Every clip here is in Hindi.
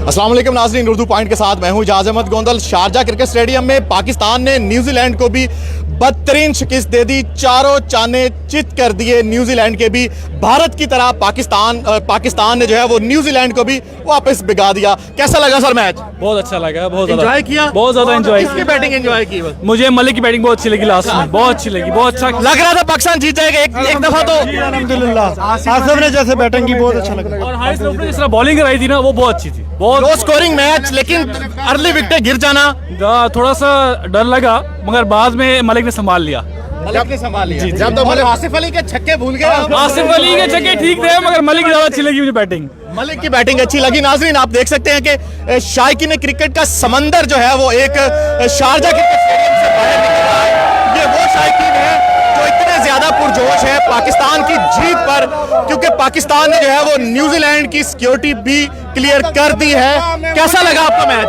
अस्सलाम वालेकुम नाज़रीन, उर्दू पॉइंट के साथ मैं हूं इजाज़ अहमद गोंदल। शारजा क्रिकेट स्टेडियम में पाकिस्तान ने न्यूजीलैंड को भी बदतरीन शिकस्त दे दी। चारों चाने चित कर दिए न्यूजीलैंड के भी। भारत की तरह पाकिस्तान ने जो है वो न्यूजीलैंड को भी वापस भिगा दिया। कैसा लगा सर मैच? बहुत अच्छा लगा, बहुत एंजॉय किया, बहुत ज्यादा एंजॉय किसकी बैटिंग एंजॉय की? मुझे मलिक की बैटिंग बहुत अच्छी लगी, लास्ट में बहुत अच्छी लगी, बहुत अच्छा लग रहा था पाकिस्तान जीत जाएगा एक दफा तो। अल्हम्दुलिल्लाह आसिफ ने जैसे बैटिंग की बहुत अच्छा लगा। और हारिस रऊफ ने जिस तरह बॉलिंग कराई थी ना वो बहुत अच्छी थी, बहुत लो स्कोरिंग मैच, लेकिन अर्ली विकेट गिर जाना थोड़ा सा डर लगा, मगर बाद में मलिक ने संभाल लिया। मलिक ने संभाल लिया। जब तो मलिक आसिफ अली के छक्के भूल गए। आसिफ अली के छक्के ठीक थे, मगर मलिक की ज्यादा अच्छी लगी मुझे बैटिंग। मलिक की बैटिंग अच्छी लगी। नाजरीन आप देख सकते हैं कि शायकीन क्रिकेट का समंदर जो है वो एक शारजा क्रिकेट स्टेडियम से बाहर निकल रहा है। ये वो शायकीन है जो इतने ज्यादा पुरजोश है पाकिस्तान की जीत पर, क्योंकि पाकिस्तान ने जो है वो न्यूजीलैंड की सिक्योरिटी भी क्लियर कर दी है। कैसा लगा आपका मैच?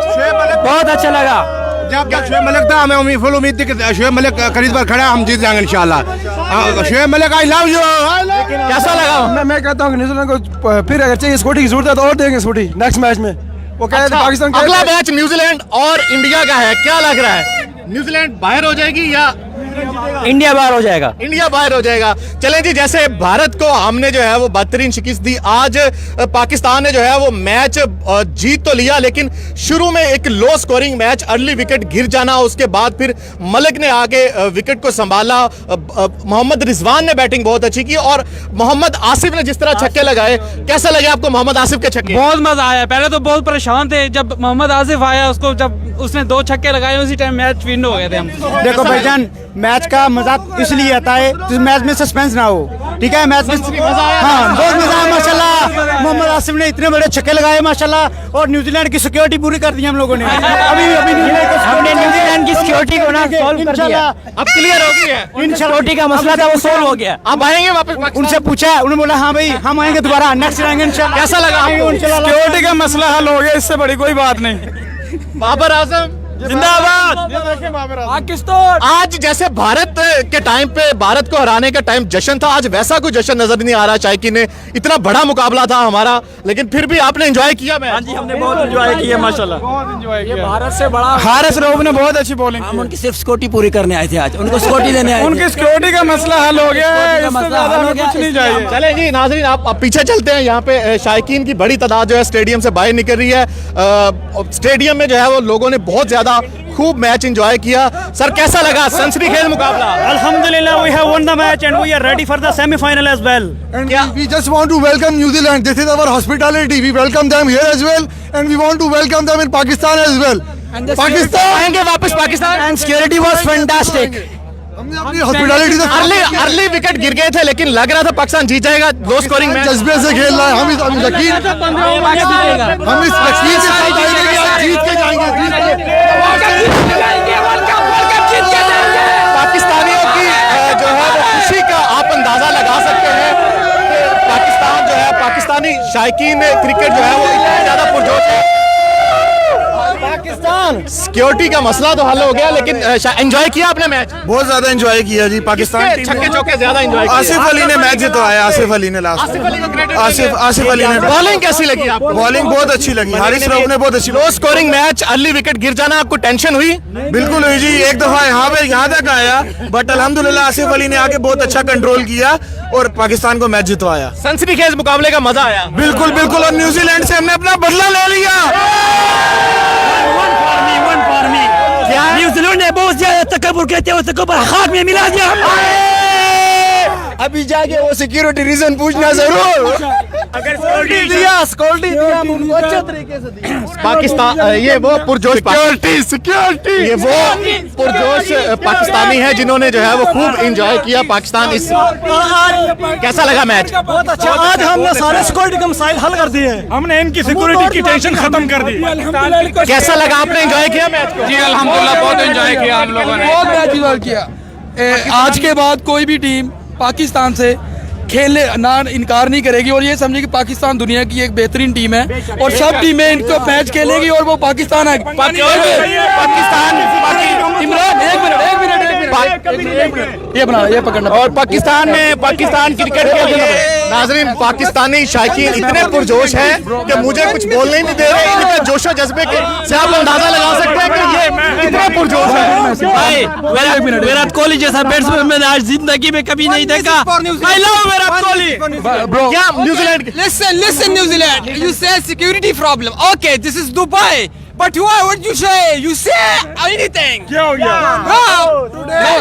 बहुत अच्छा लगा। जब तक शुएब मलिक था हमें फुल उम्मीद थी कि शुएब मलिक खरीद पर खड़ा, हम जीत जाएंगे इंशाल्लाह। Shoaib Malik I love you. कैसा लगा? मैं कहता हूँ कि न्यूजीलैंड को फिर अगर चाहिए स्कूटी की जरूरत है तो और देंगे स्कूटी नेक्स्ट मैच में। वो कह रहे थे पाकिस्तान का अगला मैच न्यूजीलैंड और इंडिया का है, क्या लग रहा है? न्यूजीलैंड बाहर हो जाएगी या इंडिया बाहर हो जाएगा? इंडिया बाहर हो जाएगा। चलें जी, जैसे भारत को हमने जो है वो बदतरीन शिकस्त दी, आज पाकिस्तान ने जो है वो मैच जीत तो लिया, लेकिन शुरू में एक low scoring match, early wicket गिर जाना, उसके बाद फिर मलिक ने आके विकेट को संभाला। मोहम्मद रिजवान ने बैटिंग बहुत अच्छी की और मोहम्मद आसिफ ने जिस तरह छक्के लगाए, कैसा लगे आपको मोहम्मद आसिफ के छक्के? बहुत मजा आया। पहले तो बहुत परेशान थे, जब मोहम्मद आसिफ आया उसको जब उसने 2 छक्के लगाए उसी टाइम मैच विन हो गए थे हम। देखो भाईजान, मैच का मजाक इसलिए आता है कि मैच में सस्पेंस ना हो, ठीक है? मैच में हाँ बहुत मजा आया माशाल्लाह। मोहम्मद आसिफ ने इतने बड़े छक्के लगाए माशाल्लाह, और न्यूजीलैंड की सिक्योरिटी पूरी कर दी हम लोगों ने। अभी न्यूजीलैंड की सिक्योरिटी को ना सॉल्व कर दिया, अब क्लियर हो गई है। सिक्योरिटी का मसला था वो सॉल्व हो गया। आप आएंगे वापस पाकिस्तान? उनसे पूछा है, उन्होंने बोला हाँ भाई हम आएंगे दोबारा, नेक्स्ट आएंगे इंशाल्लाह। कैसा लगा आपको? सिक्योरिटी का मसला हल हो गया, इससे बड़ी कोई बात नहीं। बाबर आजम जिंदाबाद पाकिस्तान। आज जैसे भारत के टाइम पे भारत को हराने का टाइम जश्न था, आज वैसा कोई जश्न नजर नहीं आ रहा। शायकीन ने इतना बड़ा मुकाबला था हमारा, लेकिन फिर भी आपने एंजॉय किया मैच? हाँ जी, हमने बहुत एंजॉय किया माशाल्लाह, बहुत एंजॉय किया। भारत से बड़ा हारिस रऊफ ने बहुत अच्छी बॉलिंग हम उनकी सिर्फ सिक्योरिटी पूरी करने आए थे, आज उनको सिक्योरिटी देने आए थे। उनकी सिक्योरिटी का मसला हल हो गया है, का मसला हल हो गया, कुछ नहीं चाहिए। चले जी नाजरीन, आप पीछे चलते हैं। यहाँ पे शायकीन की बड़ी तादाद जो है स्टेडियम से बाहर निकल रही है। स्टेडियम में जो है वो लोगों ने बहुत ज्यादा खूब मैच एंजॉय किया। सर कैसा लगा सनसनीखेज मुकाबला? Alhamdulillah, we have won the match and we are ready for the semi-final as well. And we just want to welcome New Zealand. This is our hospitality. We welcome them here as well, and we want to welcome them in Pakistan as well. Pakistan आएंगे वापस Pakistan. And security was fantastic. हमने अपनी hospitality से अर्ली विकेट गिर गए थे, लेकिन लग रहा था पाकिस्तान जीत जाएगा। लो स्कोरिंग मैच, जज्बे से खेल रहा है। हम इस यकीन से जीत के जाएंगे। पाकिस्तानियों की जो है वो खुशी का आप अंदाजा लगा सकते हैं कि पाकिस्तान जो है, पाकिस्तानी शायकीन क्रिकेट जो है वो इतना ज्यादा पुरजोश है। सिक्योरिटी का मसला तो हल हो गया, लेकिन एंजॉय किया आपने मैच? बहुत ज्यादा एंजॉय किया जी। पाकिस्तान छक्के चौके ज्यादा एंजॉय किया। आसिफ अली ने मैच जितवाया। आसिफ अली ने लास्ट आसिफ अली ने बॉलिंग कैसी लगी आपको? बॉलिंग बहुत अच्छी लगी। हारिस रऊफ ने बहुत अच्छी। Low scoring match, early wicket गिर जाना, आपको टेंशन हुई? बिल्कुल हुई जी। एक दफा यहाँ तक आया, बट अल्हम्दुलिल्लाह आसिफ अली ने आके बहुत अच्छा कंट्रोल किया और पाकिस्तान को मैच जितवाया। सनसनीखेज मुकाबले का मजा आया। बिल्कुल बिल्कुल। और न्यूजीलैंड से हमने अपना बदला ले लिया। न्यूजीलैंड ने बहुत ज्यादा तकब्बुर करते हुए तकब्बुर खाक में मिला दिया। अभी जाके वो सिक्योरिटी रीजन पूछना जरूर। अगर सिक्योरिटी दिया हम उनको अच्छे तरीके से दिया। पाकिस्तान ये वो पुरजोश सिक्योरिटी ये वो पुरजोश पाकिस्तानी है जिन्होंने जो है वो खूब एंजॉय किया। पाकिस्तान इस कैसा लगा मैच? बहुत अच्छा। आज हमने सारे सिक्योरिटी के मसाइल हल कर दिए हैं। हमने इनकी सिक्योरिटी की टेंशन खत्म कर दी। कैसा लगा? आपने एंजॉय किया मैच को? जी अल्हम्दुलिल्लाह बहुत एंजॉय किया हम लोगों ने, बहुत मैच एंजॉय किया। आज के बाद कोई भी टीम पाकिस्तान से खेलने ना इनकार नहीं करेगी, और ये समझे कि पाकिस्तान दुनिया की एक बेहतरीन टीम है और सब टीमें इनको मैच खेलेगी और वो पाकिस्तान है। पाकिस्तान इमरान एक मिनट ये बना ये पकड़ना। और पाकिस्तान क्रिकेट के लिए नाजरीन पाकिस्तानी शायकीन इतने पुरजोश हैं कि मुझे कुछ बोलने ही नहीं दे रहे। इनके जोशो जज्बे के से आप अंदाजा लगा सकते हैं कि ये कितना पुरजोश है। भाई विराट कोहली जैसा बैट्समैन मैंने आज जिंदगी में कभी नहीं देखा। I love Virat Kohli. Bro क्या New Zealand Listen, New Zealand. You say security problem. Okay, this is Dubai. But what you say? You say anything. क्या हो गया?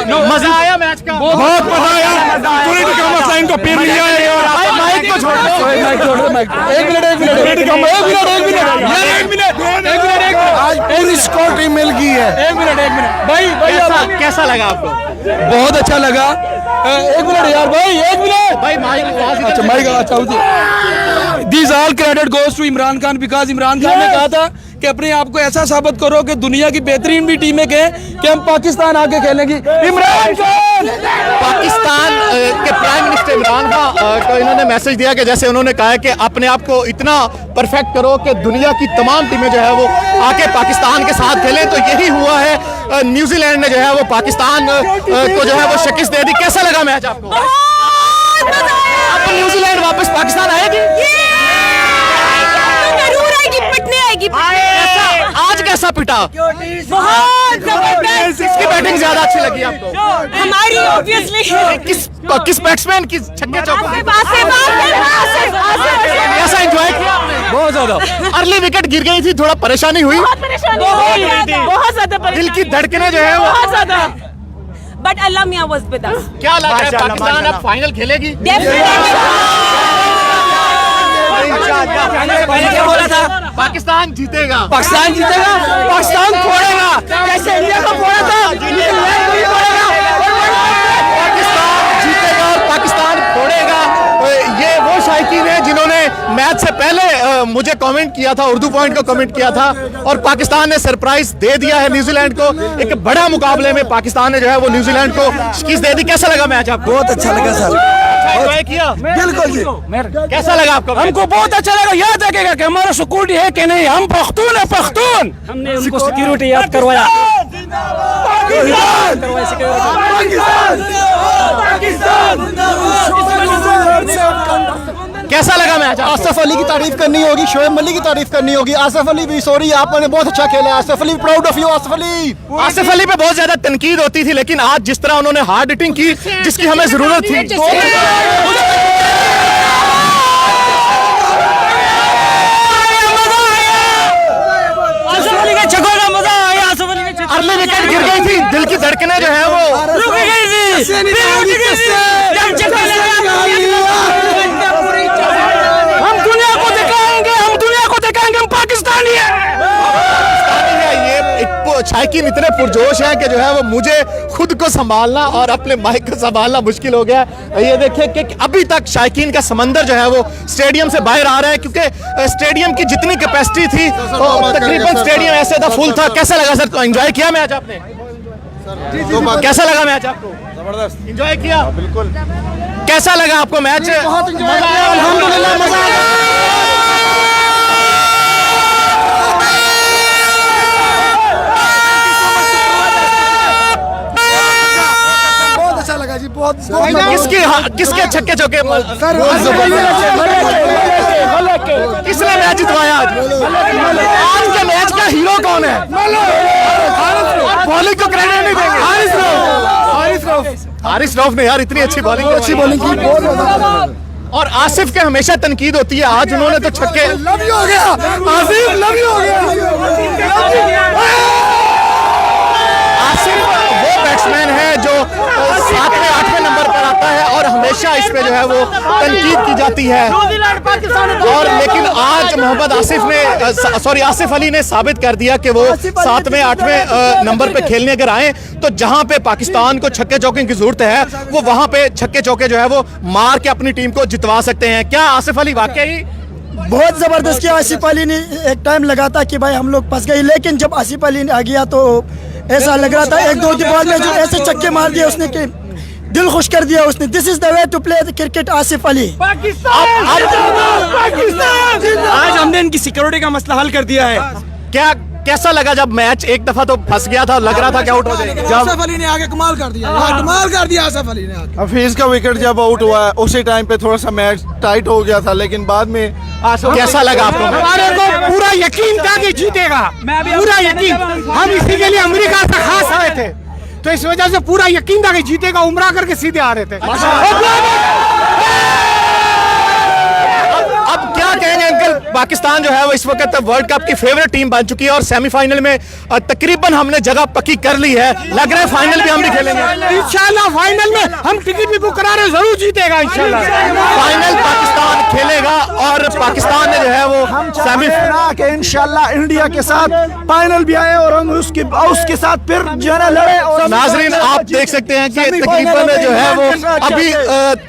No. मजा आया मैच का? बहुत मजा आया। पॉलिटिकल का मसला इनको पीर लिया है और भाई माइक को छोड़ दो। पूरी स्कोर टीम मिल गई है। एक मिनट भाई कैसा लगा आपको? बहुत अच्छा लगा। एक मिनट यार भाई, एक मिनट भाई माइक अच्छा माइक अच्छा। This all credit goes to Imran Khan because Imran Khan ने कहा था कि अपने आप को ऐसा साबित करो कि दुनिया की बेहतरीन भी टीमें कहें कि हम पाकिस्तान आके खेलेंगी। इमरान खान पाकिस्तान के प्राइम मिनिस्टर इमरान खान को इन्होंने मैसेज दिया कि जैसे उन्होंने कहा है कि अपने आप को इतना परफेक्ट करो कि दुनिया की तमाम टीमें जो है वो आके पाकिस्तान के साथ खेलें। तो यही हुआ है। न्यूजीलैंड ने जो है वो पाकिस्तान को जो है वो शिकस्त दे दी। कैसा लगा मैच आपको? अब न्यूजीलैंड वापस पाकिस्तान आएगी? आज कैसा पिटा? बहुत जबरदस्त। किसकी बैटिंग ज्यादा अच्छी लगी आपको? हमारी ऑब्वियसली किस बैट्समैन की छक्के चौके? कैसा एंजॉय किया आपने? बहुत ज्यादा। अर्ली विकेट गिर गई थी, थोड़ा परेशानी हुई? बहुत ज्यादा दिल की धड़कनें जो है वो बहुत ज्यादा। बट अल्लाह मियां वाज विद अस। क्या लग रहा है पाकिस्तान अब फाइनल खेलेगी? क्या बोला था? पाकिस्तान जीतेगा। पाकिस्तान जीतेगा, पाकिस्तान फोड़ेगा जैसे इंडिया को फोड़ा था। पाकिस्तान जीतेगा और पाकिस्तान फोड़ेगा। ये वो शायकीन है जिन्होंने मैच से पहले मुझे कमेंट किया था, उर्दू पॉइंट को कमेंट किया था और पाकिस्तान ने सरप्राइज दे दिया है न्यूजीलैंड को। एक बड़ा मुकाबले में पाकिस्तान ने जो है वो न्यूजीलैंड को शिकस्त दे दी। कैसा लगा मैच आपको? बहुत अच्छा लगा सर। एंजॉय किया? बिल्कुल जी। कैसा लगा आपको? हमको बहुत अच्छा लगा। याद रखेगा कि हमारा सिक्योरिटी है कि नहीं। हम पख्तून है, पख्तून। हमने उनको सिक्योरिटी याद करवाया। कैसा लगा मैच? आसिफ अली की तारीफ करनी होगी, शोएब मलिक की तारीफ करनी होगी। आसिफ अली भी सॉरी, आपने बहुत अच्छा खेला। Asif Ali proud of you. Asif Ali पे बहुत ज्यादा तनकीद होती थी, लेकिन आज जिस तरह उन्होंने हार्ड हिटिंग की जिसकी हमें जरूरत थी। अर्ली विकेट गिर गई थी, दिल की धड़कनें जो है वो रुक गई थी। हम दुनिया को दिखाएंगे हम पाकिस्तानी है। ये शायकीन इतने पुरजोश हैं कि जो है वो मुझे खुद को संभालना और अपने माइक को संभालना मुश्किल हो गया। ये देखिए कि अभी तक शायकीन का समंदर जो है वो स्टेडियम से बाहर आ रहा है, क्योंकि स्टेडियम की जितनी कैपेसिटी थी तकरीबन स्टेडियम ऐसे था, फुल था। कैसा लगा सर? तो एंजॉय किया मैच आपने? कैसा लगा मैच आपको? जबरदस्त एंजॉय किया। बिल्कुल। कैसा लगा आपको मैच? अल्हम्दुलिल्लाह मजा आया। किसके छक्के चौके? किसने मैच जितवाया आज? आज के मैच का हीरो कौन है? बॉलिंग को क्रेडिट नहीं देंगे। हारिस रऊफ ने यार इतनी अच्छी बॉलिंग की। और आसिफ के हमेशा तनकीद होती है, आज उन्होंने तो छक्के। लव यू हो गया आसिफ, लव यू हो गया। आसिफ वो बैट्समैन है जो 7वें 8वें नंबर पर आता है और हमेशा इस पे जो है वो तनकीद की जाती है। और लेकिन आज मोहम्मद आसिफ अली ने साबित कर दिया कि वो 7वें 8वें नंबर पे खेलने अगर आए तो जहां पे पाकिस्तान को छक्के चौके की जरूरत है वो वहां पे छक्के चौके जो है वो मार के अपनी टीम को जितवा सकते हैं। क्या आसिफ अली वाकई बहुत जबरदस्त किया। आसिफ अली ने एक टाइम लगा था कि भाई हम लोग फंस गए, लेकिन जब आसिफ अली आ गया तो ऐसा लग रहा था 1-2 बॉल में जो ऐसे चक्के मार दिए उसने कि दिल खुश कर दिया उसने। This is the way to play the cricket Asif Ali. आज हमने इनकी सिक्योरिटी का मसला हल कर दिया है। क्या कैसा लगा जब मैच एक दफा तो फंस गया था, लग रहा था कि आउट हो जाएगा? आसिफ अली ने आगे कमाल कर दिया, कमाल कर दिया आसिफ अली ने आगे। हफीज का विकेट जब आउट हुआ उसी टाइम पे थोड़ा सा मैच टाइट हो गया था, लेकिन बाद में कैसा लगा आपको? हमारे को पूरा यकीन था कि जीतेगा, पूरा यकीन। हम इसी के लिए अमेरिका से खास आए थे, तो इस वजह से पूरा यकीन था कि जीतेगा। उम्रा करके सीधे आ रहे थे। अब क्या कहेंगे अंकल, पाकिस्तान जो है वो इस वक्त वर्ल्ड कप की फेवरेट टीम बन चुकी है और सेमीफाइनल में तकरीबन हमने जगह पक्की कर ली है। लग रहा है फाइनल भी हम भी खेलेंगे इंशाल्लाह। फाइनल में हम टिकट भी बुक करा रहे, जरूर जीतेगा इंशाल्लाह। फाइनल पाकिस्तान खेलेगा और पाकिस्तान ने जो है वो सेमीफाइनल के इंशाल्लाह इंडिया के साथ फाइनल भी आए और हम उसके साथ फिर जो है लड़े। और नाजरीन आप देख सकते हैं कि तकरीबन जो है वो अभी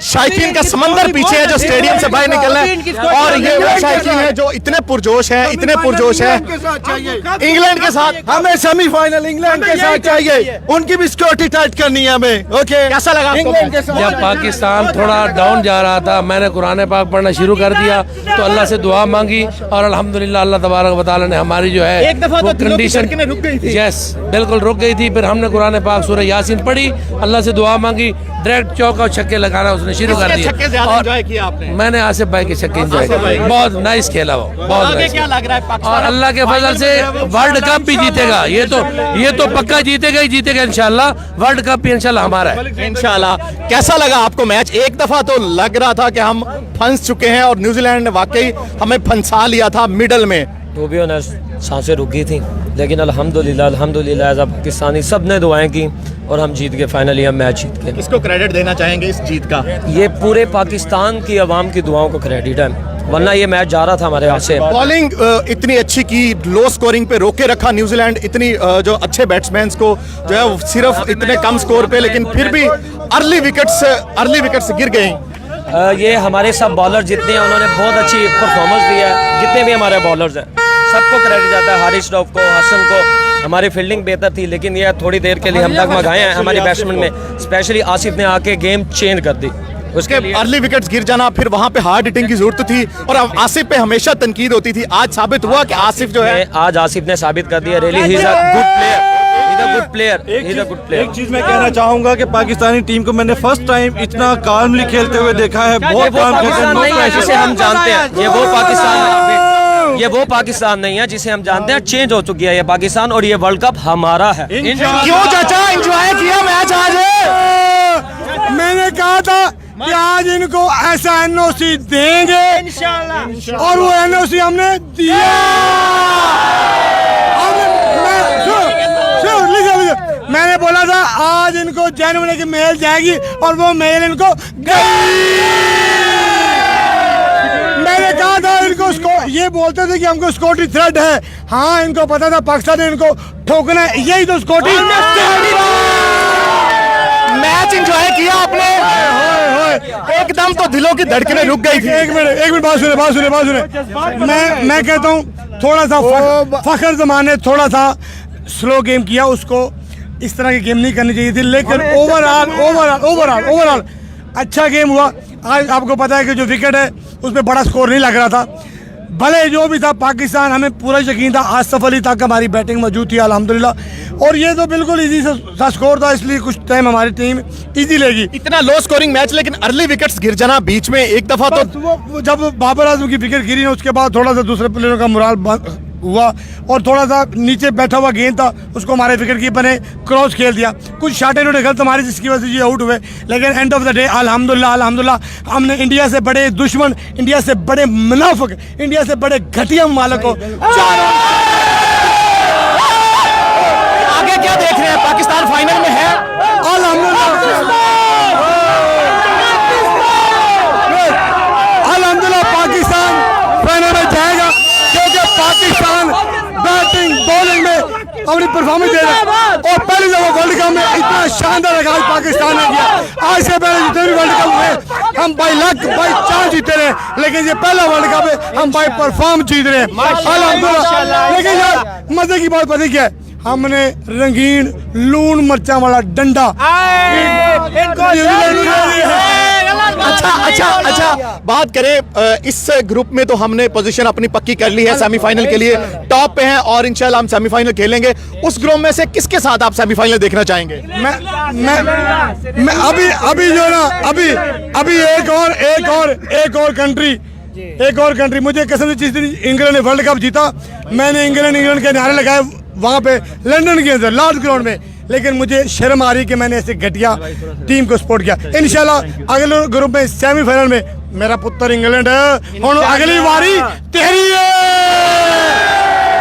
शायकीन का समंदर पीछे है जो स्टेडियम से बाहर निकल रहा है, और ये वो शायकीन है जो इतने पुरजोश है, इतने पुरजोश है। इंग्लैंड के साथ हमें सेमीफाइनल इंग्लैंड के साथ चाहिए, उनकी भी सिक्योरिटी टाइट करनी है हमें। ओके, कैसा लगा आपको? जब पाकिस्तान थोड़ा डाउन जा रहा था, मैंने कुरान पाक पढ़ना शुरू कर दिया, तो अल्लाह से दुआ मांगी और अल्हम्दुलिल्लाह अल्लाह तबारक व तआला ने हमारी जो है एक दफा वो तो कंडीशन रुक गई थी। यस बिल्कुल रुक गई थी। फिर हमने कुरान पाक सूरह यासीन पढ़ी, अल्लाह से दुआ मांगी, डायरेक्ट चौका और छक्के लगाना उसने शुरू कर छक्के दिया। ज्यादा और एंजॉय किया आपने? मैंने आसिफ भाई के छक्के एंजॉय किए, बहुत नाइस खेला वो, बहुत आगे नाइस। क्या लग रहा है पाकिस्तान? और अल्लाह के फजल से वर्ल्ड कप भी जीतेगा, ये तो पक्का जीतेगा ही जीतेगा इंशाल्लाह। वर्ल्ड कप भी इंशाल्लाह हमारा है इंशाल्लाह। कैसा लगा आपको मैच? एक दफा तो लग रहा था कि हम फंस चुके हैं और न्यूजीलैंड ने वाकई हमें फंसा लिया था मिडल में। टू बी ऑनेस्ट सांसें रुक गई थी, लेकिन अल्हम्दुलिल्लाह एज अ पाकिस्तानी सब ने दुआएं की और हम जीत गए। फाइनली हम मैच जीत गए। किसको क्रेडिट देना चाहेंगे इस जीत का? ये पूरे पाकिस्तान की आवाम की दुआओं को क्रेडिट है, वरना ये मैच जा रहा था हमारे हाथ से। बॉलिंग इतनी अच्छी की, लो स्कोरिंग पे रोके रखा न्यूजीलैंड, इतनी जो अच्छे बैट्समैन को जो है वो सिर्फ इतने कम स्कोर पे, लेकिन फिर भी अर्ली विकेट्स गिर गई। ये हमारे सब बॉलर जितने हैं उन्होंने बहुत अच्छी परफॉर्मेंस दी है, जितने भी हमारे बॉलर्स हैं सबको क्रेडिट जाता है। हारिस रऊफ को, हसन को, हमारी फील्डिंग बेहतर थी, लेकिन ये थोड़ी देर के लिए हम डगमगाए हैं हमारे बैट्समैन में। स्पेशली आसिफ ने आके गेम चेंज कर दी। उसके अर्ली विकेट्स गिर जाना, फिर वहां पे हार्ड हिटिंग की जरूरत थी और अब आसिफ पे हमेशा तनकीद होती थी। आज साबित हुआ कि आसिफ जो है, आज आसिफ ने साबित कर दिया, really he is a good player. एक चीज मैं कहना चाहूंगा कि पाकिस्तानी टीम को मैंने फर्स्ट टाइम इतना काल्मली खेलते हुए देखा है। बहुत काम पाकिस्तान नहीं है जिसे हम जानते हैं, ये वो पाकिस्तान नहीं है जिसे हम जानते हैं। चेंज हो चुकी है ये पाकिस्तान और ये वर्ल्ड कप हमारा है। क्यों चाचा एंजॉय किया मैच आज? मैंने कहा था कि आज इनको ऐसा एनओसी देंगे और वो एनओसी हमने दिया। मैंने बोला था आज इनको जनवरी की मेल जाएगी और वो मेल इनको गई। मैंने कहा था इनको ये बोलते थे कि हमको स्कॉटी थ्रेड है, हाँ इनको पता था पाकिस्तान ने इनको ठोकना है, यही तो स्कॉटी। मैच एंजॉय किया आपने? एकदम तो दिलों की धड़कनें रुक गई थी। एक मिनट बात सुने। मैं कहता हूँ थोड़ा सा फखर जमान ने थोड़ा सा स्लो गेम किया, उसको इस तरह की गेम नहीं करनी चाहिए थी, लेकिन ओवरऑल अच्छा गेम हुआ। आज आपको पता है कि जो विकेट है उसमें बड़ा स्कोर नहीं लग रहा था, भले जो भी था पाकिस्तान, हमें पूरा यकीन था आसिफ अली तक हमारी बैटिंग मौजूद थी अल्हम्दुलिल्लाह, और ये तो बिल्कुल इजी सा स्कोर था, इसलिए कुछ टाइम हमारी टीम इजी लेगी। इतना लो स्कोरिंग मैच, लेकिन अर्ली विकेट्स गिर जाना बीच में एक दफा तो जब बाबर आजम की विकेट गिरी ना, उसके बाद थोड़ा सा दूसरे प्लेयरों का मोराल हुआ और थोड़ा सा नीचे बैठा हुआ गेंद था उसको हमारे विकेट कीपर ने क्रॉस खेल दिया। कुछ शाटे नोटे गलत हमारी जिसकी वजह से ये आउट हुए, लेकिन एंड ऑफ द डे अल्हम्दुलिल्लाह हमने इंडिया से बड़े दुश्मन, इंडिया से बड़े मुनाफिक, इंडिया से बड़े घटिया मालक को आगे क्या देख रहे हैं? पाकिस्तान फाइनल में है अल्हम्दुलिल्लाह पाकिस्तान फाइनल में जाएगा, क्योंकि पाकिस्तान बैटिंग बॉलिंग में अपनी परफॉर्मेंस दे रहा है और पहली दफा वर्ल्ड कप में इतना शानदार आगाज पाकिस्तान ने किया। आज से पहले जितने भी वर्ल्ड कप हुए हम बाई लक बाई चांस जीते रहे, लेकिन ये पहला वर्ल्ड कप है हम बाई परफॉर्म जीत रहे हैं अल्हम्दुलिल्लाह। लेकिन यार मजे की बात पता क्या है, हमने रंगीन लून मिर्चा वाला डंडा अच्छा बात करें इस ग्रुप में तो हमने पोजीशन अपनी पक्की कर ली है, सेमीफाइनल के लिए टॉप पे हैं और इंशाल्लाह हम सेमीफाइनल खेलेंगे। उस ग्रुप में से किसके साथ आप सेमीफाइनल देखना चाहेंगे? मैं अभी जो ना अभी एक और कंट्री मुझे कसम से जिस दिन इंग्लैंड ने वर्ल्ड कप जीता, मैंने इंग्लैंड के नारे लगाए वहां पे लंदन के अंदर लॉर्ड्स ग्राउंड में, लेकिन मुझे शर्म आ रही कि मैंने ऐसे घटिया टीम को सपोर्ट किया। इंशाल्लाह अगले ग्रुप में सेमीफाइनल में मेरा पुत्र इंग्लैंड है और अगली बारी तेरी है।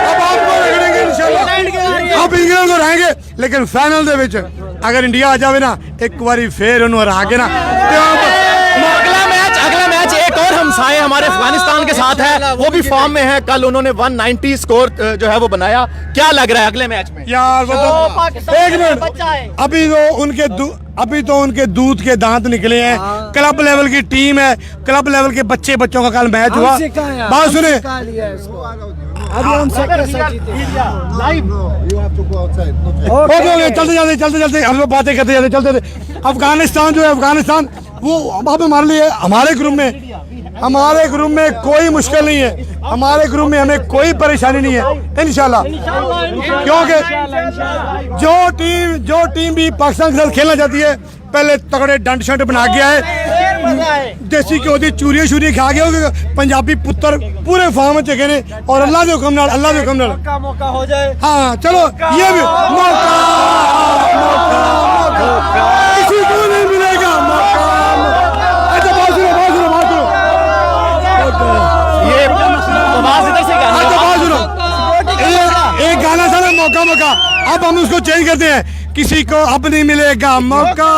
अब आपको रगड़ेंगे इंशाल्लाह, अब इंग्लैंड को रहेंगे, लेकिन फाइनल दे विच अगर इंडिया आ जावे ना एक बारी फिर उन्होंने हरा के ना अगला मैच एक और हमसाए हमारे अफगानिस्तान के साथ है, वो भी फॉर्म में है। कल उन्होंने 190 स्कोर जो है वो बनाया। क्या लग रहा है अगले मैच में? यार एक मिनट, अभी तो उनके दूध के दांत निकले हैं। क्लब लेवल की टीम है, क्लब लेवल के बच्चों का कल मैच हुआ। बात सुने, चलते हम लोग बातें करते जाते चलते। अफगानिस्तान जो है, अफगानिस्तान वो अब हमारे ग्रुप में कोई मुश्किल नहीं है, हमारे ग्रुप में हमें कोई परेशानी नहीं है इंशाल्लाह, क्योंकि जो टीम भी पाकिस्तान के साथ खेलना चाहती है पहले तगड़े डंड शंड बना गया है, देसी घ्यो दी चूरियां खा गया। पंजाबी पुत्र पूरे फॉर्म में चके ने और अल्लाह के हुक्म नाल मौका हो जाए। हाँ चलो, ये भी मौका किसी को नहीं मिलेगा मौका। अच्छा बात सुनो ये आवाज इधर से एक गाना था ना मौका, अब हम उसको चेंज करते हैं। किसी को अब नहीं मिलेगा मौका।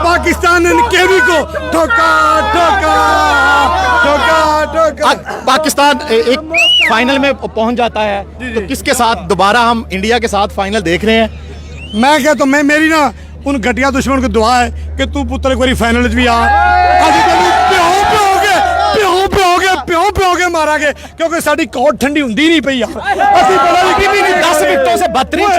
पाकिस्तान ने केवी को ठोका। पाकिस्तान एक फाइनल में पहुंच जाता है तो किसके साथ दोबारा हम इंडिया के साथ फाइनल देख रहे हैं? मैं कहता हूँ, मेरी ना उन घटिया दुश्मन को दुआ है कि तू पुत्र एक बारी फाइनल भी आ। प्यों पे मारा गए क्योंकि साड़ी कोट ठंडी हुंदी नहीं पई यार। असि बड़ा भी 10 विकेटों से 32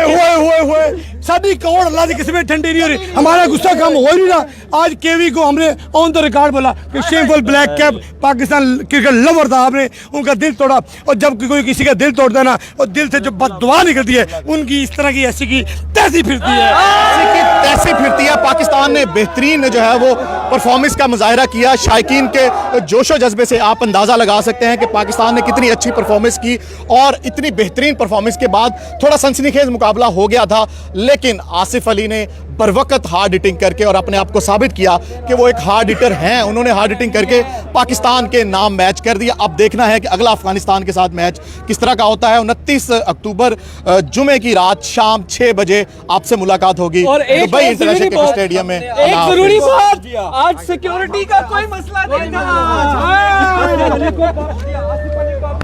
हुए साड़ी कोट अल्लाह की किस्मत ठंडी नहीं हो रही। हमारा गुस्सा कम हो नहीं रहा। आज केवी को हमने ऑन द रिकॉर्ड बोला कि shameful black cap Pakistan cricket lover था, आपने उनका दिल तोड़ा। और जब कोई किसी का दिल तोड़ता है ना, और दिल से जो बददुआ निकलती है उनकी इस तरह की ऐसी की तैसी फिरती है। पाकिस्तान ने बेहतरीन जो है वो परफॉर्मेंस का मुजाहरा किया। शायकीन के जोशो जज्बे से आप अंदाजा लगा सकते हैं कि पाकिस्तान ने कितनी अच्छी परफॉर्मेंस की, और इतनी बेहतरीन परफॉर्मेंस के बाद थोड़ा सनसनीखेज मुकाबला हो गया था, लेकिन आसिफ अली ने बरवकत हार्ड हिटिंग करके और अपने आप को साबित किया कि वो एक हार्ड हिटर हैं। उन्होंने हार्ड हिटिंग करके पाकिस्तान के नाम मैच कर दिया। अब देखना है कि अगला अफगानिस्तान के साथ मैच किस तरह का होता है। 29 अक्टूबर जुमे की रात शाम 6 बजे आपसे मुलाकात होगी दुबई इंटरनेशनल क्रिकेट स्टेडियम में। एक जरूरी बात, आज सिक्योरिटी का कोई मसला नहीं था।